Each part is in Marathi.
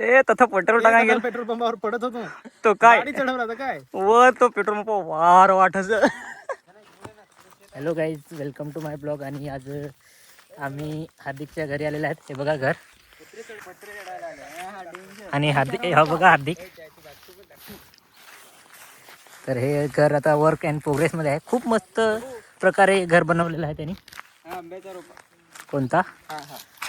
ए तथा पेट्रोल टाकाय गेला पेट्रोल पंपावर पडत होतो तो काय गाडी चढवला तर काय व तो पेट्रोल पंप वार वाटच. Hello guys, welcome to my blog. आणि आज आम्ही हार्दिकच्या घरी आलेले आहेत. हे बघा घर. आणि हार्दिक हा बघा हार्दिक. तर हे घर आता वर्क अँड प्रोग्रेस मध्ये आहे. खूप मस्त प्रकारे घर बनवलेलं आहे त्यांनी. आंब्याचा रोपा कोणता?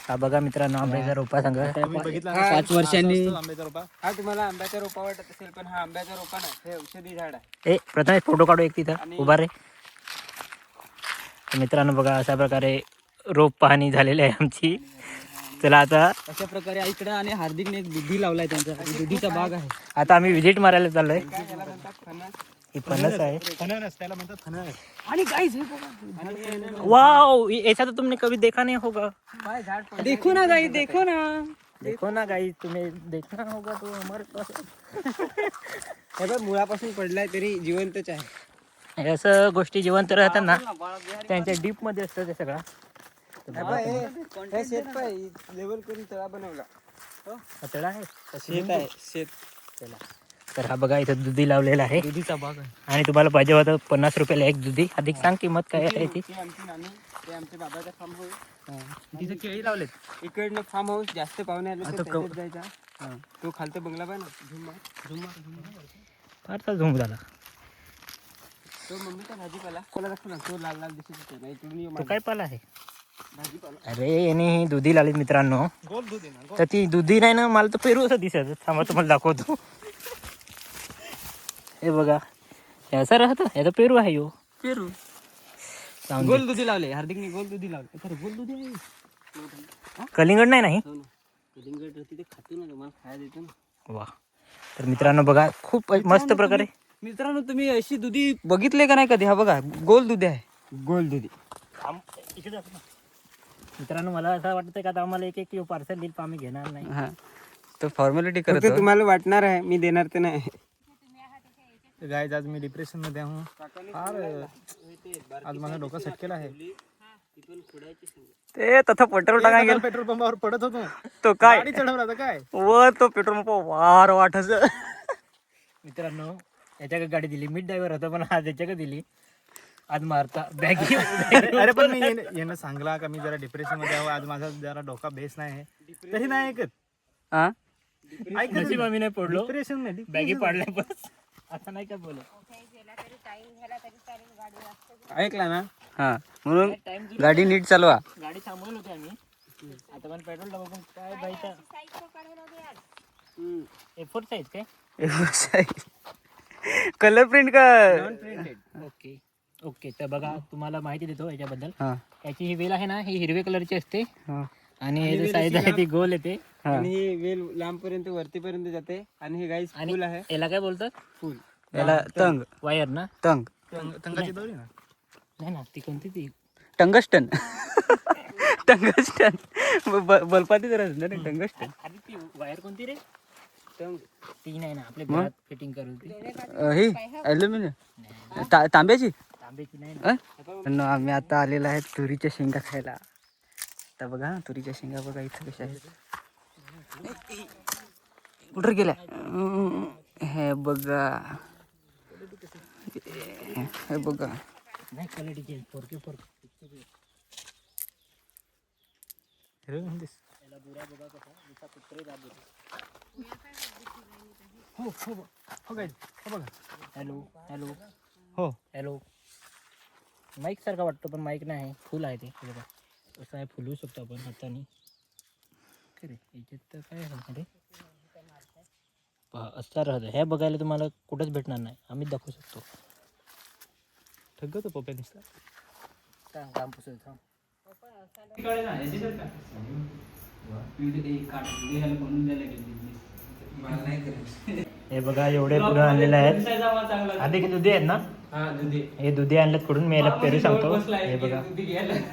हा बघा मित्रांनो, आंब्याचा रोपा सांगा. 5 वर्षांनी आंब्याचा रोपा. हा तुम्हाला आंब्याचा रोपा वाटत असेल, पण हा आंब्याचा रोपा नाही, हे औषधी झाड आहे. ए प्रथम फोटो काढू एक तिथं उभा रे. तर मित्रांनो बघा, अशा प्रकारे रोप पाहणी झालेली आहे आमची. चला आता अशा प्रकारे इकडे आणि हार्दिकने एक दुधी लावलाय त्यांचा, दुधीचा बाग आहे. आता आम्ही विजिट मारायला चाललोय. त्याला म्हणतात फणस. ही फणस आहे. फणस त्याला म्हणतात फणस. आणि गाईज हे बघा, वाओ, ऐसा तो तुमने कभी देखा नहीं होगा. काय झाड पडलंय. देखो ना गाई, देखो ना. देखो ना गाइस, तुम्हें देखना होगा तो हमारे पास. हे बघ, मुळापासून पडलाय तरी जिवंतच आहे. हे असं गोष्टी जिवंत राहतात ना, त्यांच्या डीप मध्ये असतं ते सगळं. हे शेत पाय लेवल करून तळा बनवला. तळा आहे, शेत आहे शेत. चला. तर हा बघा, इथं दुधी लावलेला आहे. दुधीचा बाग आहे. आणि तुम्हाला पाहिजे होतं 50 रुपयाला एक दुधी. अधिक सांग किंमत काय आहे ती. ती आमची नानी, ते आमच्या बाबाचा फार्म हाऊस. तिथे केळी लावलेत. इकडनं फार्म हाऊस जास्त पाहुणे आले आता तर कव- त्याच्यात जायचा. तो खालचा बंगला पाय ना, झुम्मा. फारसा झोंब झाला. तो मम्मीचा भाजीपाला कोला दाखव ना, तो लाल लाल दिसत होता. नाही इकडून ये तो माझा काय पाला आहे? भाजीपाला. अरे याने ही दुधी लावली मित्रांनो. गोल दूध आहे ना. तर ती दुधी नाही ना, मला तर पेरू असं दिसत. थांबा तुम्हाला दाखवतो. हे बघा, हे असं राहतं. हे तर पेरू आहे यो. पेरू जाऊन दे. गोल दुधी लावले, हार्दिकने गोल दुधी लावले. तर गोल दुधी आहे. कलिंगड नाही नाही. हो ना, कलिंगड तिथे खातो ना, तुम्हाला खायला देतो ना. वा. तर मित्रांनो बघा, खूप मस्त प्रकारे. मित्रांनो, तुम्ही अशी दुधी बघितले का नाही कधी? हा बघा, गोल दुधी आहे. गोल दुधी. मित्रांनो मला असं वाटतं का आता आम्हाला एक एक पार्सल देईल, पण आम्ही घेणार नाही. हा, तो फॉर्मॅलिटी करतो. तुम्हाला वाटणार आहे, मी देणार ते नाही. गाईज, आज मी डिप्रेशन मध्ये आहो. फार आज माझा डोका सटकेला आहे. ते तथा पेट्रोल टाकाय गेला पेट्रोल पंपावर पडत होतो तो काय गाडी चढवला तर काय व तो पेट्रोल पंप वार वाटच. मित्रांनो, याच्याकडे गाडी दिली. मी ड्रायव्हर होता, पण आज याच्याकडे दिली. आज मारता बॅगी. अरे पण मी येणं सांगला का मी जरा डिप्रेशन मध्ये आहो. आज माझा जरा डोका बेस नाही आहे, तरी नाही ऐकत. हा, नशीब आम्ही नाही पडलो. डिप्रेशन नाही. बॅगी पाडल्या बस. आता नाही का बोलत. ऐकला ना. हा, म्हणून गाडी नीट चालवा. गाडी थांबवली होती आम्ही. आता पण पेट्रोल टाकू, पण काय बाईचा एफर्ट्स आहेत काय. कलर प्रिंट का? Okay okay. तर बघा, तुम्हाला माहिती देतो याच्याबद्दल. हा, याची ही वेल आहे ना, ही हिरव्या कलरची असते. हा. आणि हे जे साईज आहे ती गोल येते. आणि ही वेल लांब पर्यंत वरती पर्यंत जाते. आणि हे गाईस आणि फुल आहे. याला काय बोलतात? फुल. याला तंग. वायर ना? तंग. तंगाची दोरी ना. नाही ना, ती कोणती ती? टंगस्टन. टंगस्टन. बल्पाती जरा टंगस्टन. अरे ती वायर कोणती रे? तंग. ती नाही ना, आपल्या घरात फिटिंग करू ती. ही ॲल्युमिनियम तांब्याची. तांब्याची नाही ना. आम्ही आता आलेला आहे तुरीच्या शेंगा खायला. तर बघा, तुरीच्या शेंगा बघा इथं कशा आहेत. कुठं गेल्या? हे बघा, हे बघा. नाही, क्वालिटीची 4K 4. याला बुरा बघा कसा, नुसता कुत्रे दाब देतो. हो हो हो गाईज, हो बघा. हॅलो हॅलो हो हॅलो. माईक सारखा वाटतो, पण माईक नाही, फुल आहे ते. हे बघा, असं आहे, फुलवू शकतो आपण हाताने. खरे याच्यात तर काय आहे रे, पहा असं राहतं. हे बघायला तुम्हाला कुठंच भेटणार नाही, आम्हीच दाखवू शकतो. ठगतो पप्पा दिसला. काम पुसत थांब. हे बघा, एवढे पुढे आणलेले आहेत. आधी दुधी आहेत ना? हे दुधी आणलेत कुठून, मी याला पेरू सांगतो. हे बघा,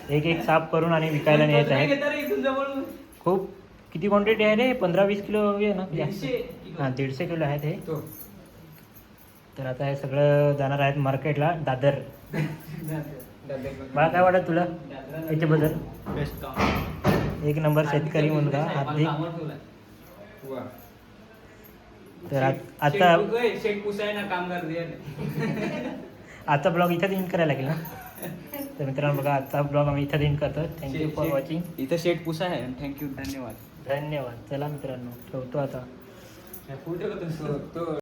एक एक साफ करून आणि विकायला न्यायचं आहे. खूप किती क्वांटिटी आहे रे? 15-20 किलो आहे ना? हां, 150 किलो आहेत हे. तर आता हे सगळं जाणार आहेत मार्केटला, दादर. मला काय वाटत तुला याच्याबद्दल? बेस्ट काम. एक नंबर शेतकरी मुलगा हार्दिक. तर आता शेट पुसायला कामगार आजचा ब्लॉग इथंच एंड करायला लागेल ना. तर मित्रांनो बघा आजचा ब्लॉग आम्ही इथंच एंड करतो. Thank you for watching. इथं शेट पुसा आहे. थँक्यू, धन्यवाद. धन्यवाद. चला मित्रांनो ठेवतो आता. फोटो